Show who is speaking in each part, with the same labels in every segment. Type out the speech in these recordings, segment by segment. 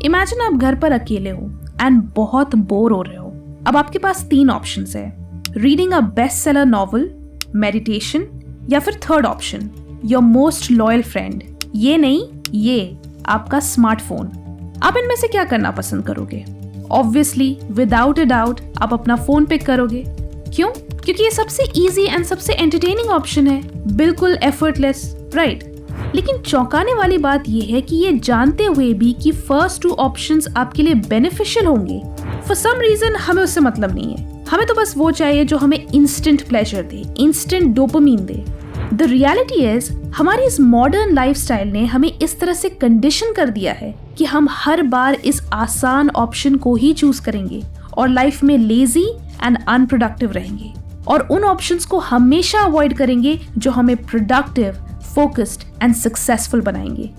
Speaker 1: Imagine आप घर पर अकेले हो एंड बहुत बोर हो रहे हो। अब आपके पास 3 ऑप्शंस है, reading a best seller novel, meditation या फिर third option your most loyal friend. ये नहीं, ये आपका स्मार्टफोन। आप इनमें से क्या करना पसंद करोगे? ऑब्वियसली विदाउट अ डाउट आप अपना फोन पिक करोगे। क्यों? क्योंकि ये सबसे इजी एंड सबसे एंटरटेनिंग ऑप्शन है, बिल्कुल एफर्टलेस, राइट? लेकिन चौंकाने वाली बात यह है कि ये जानते हुए भी कि फर्स्ट 2 ऑप्शंस आपके लिए बेनिफिशियल होंगे, फॉर सम रीजन हमें उससे मतलब नहीं है। हमें तो बस वो चाहिए जो हमें instant pleasure they, instant dopamine they. The reality is हमारी इस मॉडर्न लाइफस्टाइल ने हमें इस तरह से कंडीशन कर दिया है कि हम हर बार इस आसान ऑप्शन को ही चूज करेंगे और लाइफ में लेजी एंड अनप्रोडक्टिव रहेंगे, और उन ऑप्शंस को हमेशा अवॉइड करेंगे जो हमें प्रोडक्टिव, फोकस्ड एंड सक्सेसफुल बनाएंगे।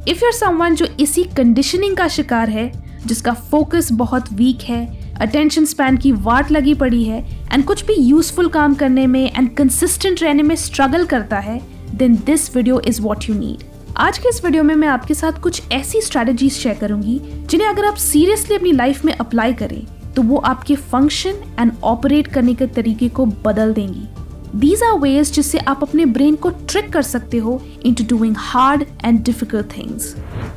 Speaker 1: इफ यूर समवन जो इसी कंडीशनिंग का शिकार है, जिसका फोकस बहुत वीक है, अटेंशन स्पैन की वाट लगी पड़ी है एंड कुछ भी यूजफुल काम करने में एंड कंसिस्टेंट रहने में स्ट्रगल करता है, then this video is what you need. आज के इस वीडियो में मैं आपके साथ कुछ ऐसी स्ट्रेटजीज शेयर करूंगी जिन्हें अगर आप सीरियसली अपनी लाइफ में अप्लाई करें तो वो आपके फंक्शन एंड ऑपरेट करने के तरीके को बदल देंगी। These are ways जिससे आप अपने ब्रेन को ट्रिक कर सकते हो into doing hard and difficult things।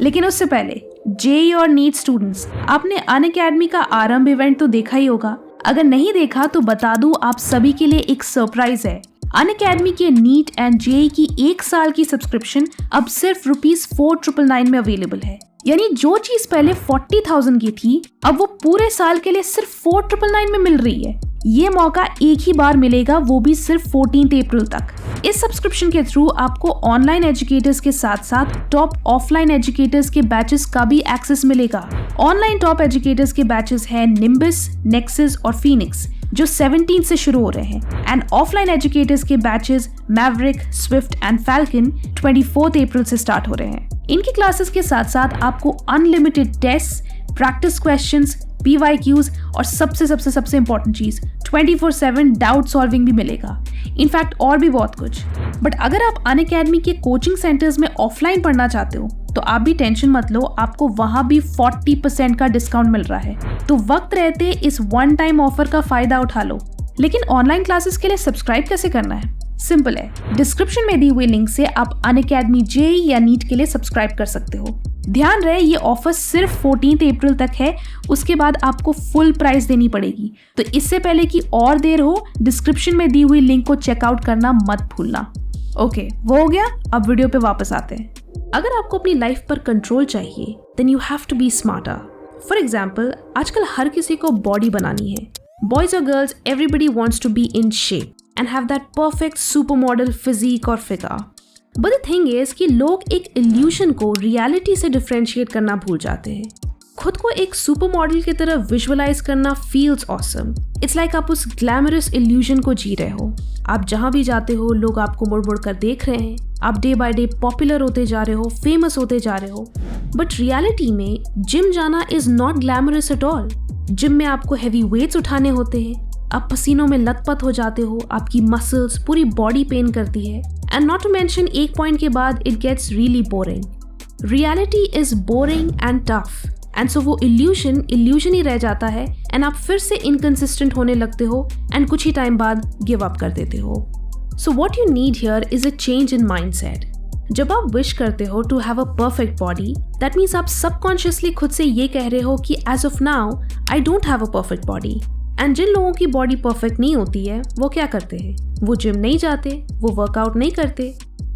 Speaker 1: लेकिन उससे पहले JEE और नीट स्टूडेंट्स, आपने अनअकैडमी का आरंभ इवेंट तो देखा ही होगा। अगर नहीं देखा तो बता दूं, आप सभी के लिए एक सरप्राइज है। अनअकैडमी के नीट एंड JEE की 1 साल की सब्सक्रिप्शन अब सिर्फ ₹4,999 में अवेलेबल है। यानी जो चीज पहले 40,000 की थी, अब वो पूरे साल के लिए सिर्फ 4,999 में मिल रही है। ये मौका एक ही बार मिलेगा, वो भी सिर्फ 14 अप्रैल तक। इस सब्सक्रिप्शन के थ्रू आपको ऑनलाइन एजुकेटर्स के साथ साथ टॉप ऑफलाइन एजुकेटर्स के बैचेस का भी एक्सेस मिलेगा। ऑनलाइन टॉप एजुकेटर्स के बैचेस हैं निम्बस, नेक्सस और फीनिक्स, जो 17 से शुरू हो रहे हैं, एंड ऑफलाइन एजुकेटर्स के batches Maverick, Swift and falcon 24 अप्रैल से स्टार्ट हो रहे हैं। इनकी क्लासेस के साथ साथ आपको unlimited test, practice questions, PYQs और सबसे इंपॉर्टेंट चीज 24/7 डाउट सॉल्विंग भी मिलेगा। इनफैक्ट और भी बहुत कुछ। बट अगर आप अनअकैडमी के कोचिंग सेंटर्स में ऑफलाइन पढ़ना चाहते हो तो आप भी टेंशन मत लो, आपको वहां भी 40% का डिस्काउंट मिल रहा है। तो वक्त रहते इस वन टाइम ऑफर का फायदा उठा लो। लेकिन ऑनलाइन क्लासेस के लिए सब्सक्राइब कैसे करना है? सिंपल है, डिस्क्रिप्शन में दी हुई लिंक से आप अनअकैडमी JEE या नीट के लिए सब्सक्राइब कर सकते हो। ध्यान रहे ये ऑफर सिर्फ 14 अप्रैल तक है, उसके बाद आपको फुल प्राइस देनी पड़ेगी। तो इससे पहले कि और देर हो, डिस्क्रिप्शन में दी हुई लिंक को चेकआउट करना मत भूलना। ओके, वो हो गया। अब वीडियो पे वापस आते हैं। अगर आपको अपनी लाइफ पर कंट्रोल चाहिए then you have to be smarter. For example, आजकल हर किसी को बॉडी बनानी है। बॉयज और girls, everybody wants to be in shape and have that perfect supermodel physique और figure। But the thing is कि लोग एक illusion को reality से differentiate करना भूल जाते हैं। खुद को एक सुपर मॉडल की तरह विजुअलाइज करना feels awesome। It's like आप उस glamorous illusion को जी रहे हो। आप जहाँ भी जाते हो लोग आपको मुड़ मुड़ कर देख रहे हैं। आप डे बाय डे पॉपुलर होते जा रहे हो, फेमस होते जा रहे हो। बट रियलिटी में जिम जाना is not glamorous at all. Gym में आपको हैवी वेट्स उठाने होते हैं, आप पसीनों में लथपथ हो जाते हो, आपकी मसल्स, पूरी बॉडी पेन करती है, एंड नॉट टू मेंशन एक पॉइंट के बाद it gets really boring. Reality is boring and tough, and so वो इल्यूशन ही रह जाता है, एंड आप फिर से इनकंसिस्टेंट होने लगते हो एंड कुछ ही टाइम बाद गिव अप कर देते हो। So what you need here is a change in mindset. जब आप विश करते हो to have a perfect body, that means आप सबकॉन्शियसली खुद से ये कह रहे हो कि as of now I don't have a perfect body. And जिन लोगों की बॉडी परफेक्ट नहीं होती है वो क्या करते हैं? वो जिम नहीं जाते, वो वर्कआउट नहीं करते।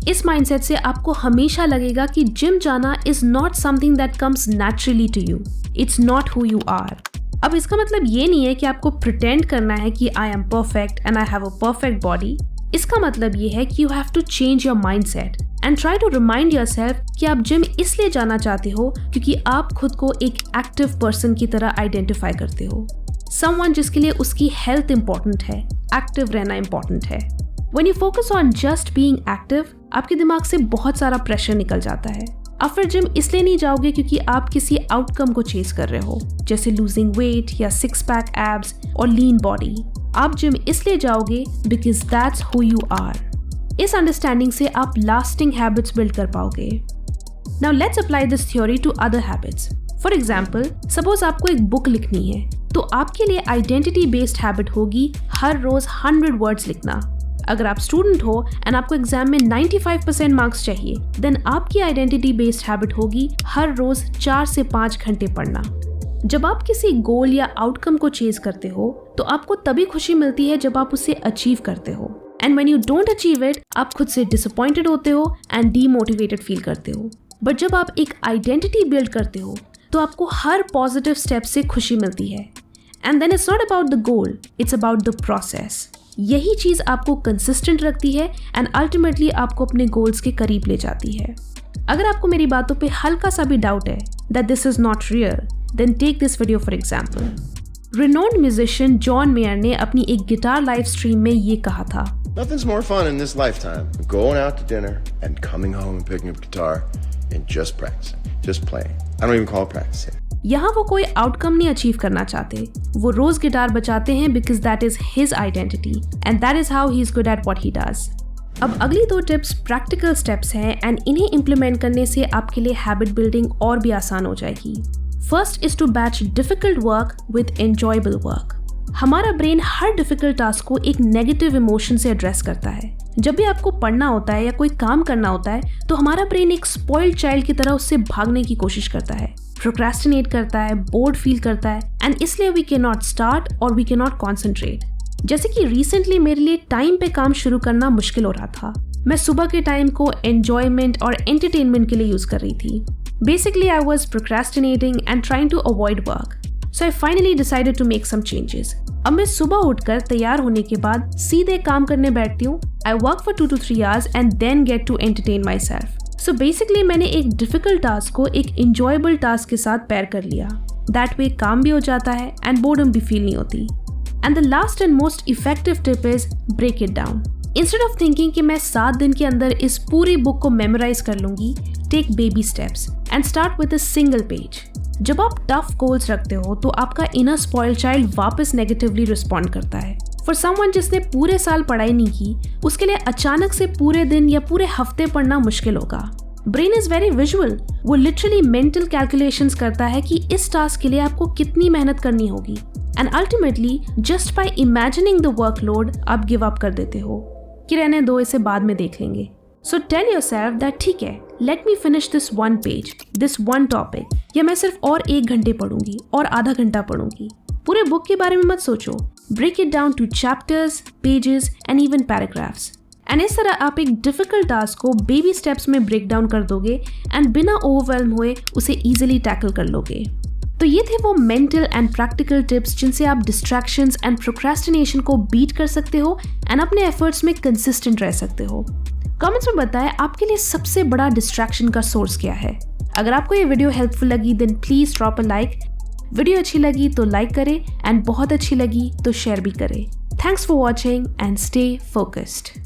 Speaker 1: इस माइंडसेट से आपको हमेशा लगेगा कि जिम जाना is not something that comes naturally to you, it's not who you are. अब इसका मतलब ये नहीं है कि आपको प्रिटेंड करना है कि I am perfect and I have a perfect body. इसका मतलब ये है कि you have to change your mindset and try to remind yourself कि आप जिम इसलिए जाना चाहते हो क्योंकि आप खुद को एक एक्टिव पर्सन की तरह आइडेंटिफाई करते हो। समवन जिसके लिए उसकी हेल्थ इंपॉर्टेंट है, एक्टिव रहना इंपॉर्टेंट है। When you focus on just being active, आपके दिमाग से बहुत सारा प्रेशर निकल जाता है। आप फिर जिम इसलिए नहीं जाओगे क्योंकि आप किसी आउटकम को चेज कर रहे हो, जैसे लूजिंग वेट या 6-पैक एब्स और लीन बॉडी। आप जिम इसलिए जाओगे because that's who you are. इस अंडरस्टैंडिंग से आप लास्टिंग हैबिट्स बिल्ड कर पाओगे। Now let's apply this theory to other habits. For example, suppose आपको एक बुक लिखनी है, तो आपके लिए आइडेंटिटी बेस्ड हैबिट होगी हर रोज 100 वर्ड्स लिखना। अगर आप स्टूडेंट हो एंड आपको एग्जाम में 95% मार्क्स चाहिए, देन आपकी आइडेंटिटी बेस्ड हैबिट होगी हर रोज 4 से 5 घंटे पढ़ना। जब आप किसी गोल या आउटकम को चेज करते हो तो आपको तभी खुशी मिलती है जब आप उसे अचीव करते हो, and when you don't achieve it, आप खुद से डिसअपॉइंटेड होते हो एंड डीमोटिवेटेड फील करते हो। बट जब आप एक आइडेंटिटी बिल्ड करते हो तो आपको हर पॉजिटिव स्टेप से खुशी मिलती है। And then it's not about the goal, it's about the process. यही चीज आपको कंसिस्टेंट रखती है एंड अल्टीमेटली आपको अपने गोल्स के करीब ले जाती है। अगर आपको मेरी बातों पे हल्का सा भी डाउट है that this is not real, then take this video for example. Renowned musician John Mayer ने अपनी एक गिटार लाइव स्ट्रीम में ये कहा था,
Speaker 2: Nothing's more fun in this lifetime than going out to dinner and coming home and picking up a guitar and just practicing, just playing. I don't even call it practicing.
Speaker 1: यहाँ वो कोई outcome नहीं achieve करना चाहते, वो रोज guitar बजाते हैं because that is his identity and that is how he is good at what he does. अब अगली 2 टिप्स प्रैक्टिकल स्टेप्स हैं एंड इन्हें इम्प्लीमेंट करने से आपके लिए हैबिट बिल्डिंग और भी आसान हो जाएगी। First is to batch difficult work with enjoyable work. हमारा ब्रेन हर डिफिकल्ट टास्क को एक नेगेटिव इमोशन से एड्रेस करता है। जब भी आपको पढ़ना होता है या कोई काम करना होता है तो हमारा ब्रेन एक स्पॉइल्ड चाइल्ड की तरह उससे भागने की कोशिश करता है, प्रोक्रेस्टिनेट करता है, बोर्ड फील करता है, एंड इसलिए वी कैन नॉट स्टार्ट और वी कैन नॉट कॉन्सेंट्रेट। जैसे कि रिसेंटली मेरे लिए टाइम पे काम शुरू करना मुश्किल हो रहा था। मैं सुबह के टाइम को एंजॉयमेंट और एंटरटेनमेंट के लिए यूज कर रही थी। Basically I was procrastinating and trying to avoid work, so I finally decided to make some changes. अब मैं सुबह उठकर तैयार होने के बाद सीधे काम करने बैठती हूँ। I work for 2 to 3 hours and then get to entertain myself. So basically मैंने एक डिफिकल्ट टास्क को एक इंजॉयबल टास्क के साथ पेयर कर लिया। दैट वे काम भी हो जाता है एंड बोर्डम भी फील नहीं होती। And the last and most effective tip is break it down. Instead of thinking कि मैं 7 दिन के अंदर इस पूरी बुक को मेमोराइज कर लूंगी, take baby steps and start with a single page. जब आप टफ गोल्स रखते हो तो आपका इनर स्पॉइल्ड चाइल्ड वापस नेगेटिवली रिस्पॉन्ड करता है। फॉर समवन जिसने पूरे साल पढ़ाई नहीं की, उसके लिए अचानक से पूरे दिन या पूरे हफ्ते पढ़ना मुश्किल होगा। ब्रेन इज वेरी विजुअल, वो लिटरली मेंटल कैलकुलेशंस करता है कि इस टास्क के लिए आपको कितनी मेहनत करनी होगी, and ultimately just by imagining the workload आप गिव अप कर देते हो कि रहने दो, इसे बाद में देख लेंगे। सो टेल योरसेल्फ दैट ठीक है, let me finish this 1 page, this 1 topic, या मैं सिर्फ और 1 घंटे पढ़ूंगी और आधा घंटा पढ़ूंगी। पूरे बुक के बारे में मत सोचो, break it down to chapters, pages and even paragraphs. And इस तरह आप एक डिफिकल्ट टास्क को बेबी स्टेप्स में ब्रेक डाउन कर दोगे एंड बिना ओवरवेल्म हुए उसे इजीली टैकल कर लोगे। तो ये थे वो मेंटल एंड प्रैक्टिकल टिप्स जिनसे आप डिस्ट्रैक्शंस एंड प्रोक्रेस्टिनेशन को बीट कर सकते हो एंड अपने एफर्ट्स में कंसिस्टेंट रह सकते हो। कमेंट्स में बताएं आपके लिए सबसे बड़ा डिस्ट्रैक्शन का सोर्स क्या है। अगर आपको ये वीडियो हेल्पफुल लगी then please drop a like. Video अच्छी लगी तो लाइक करें एंड बहुत अच्छी लगी तो शेयर भी करें। Thanks for watching and stay focused.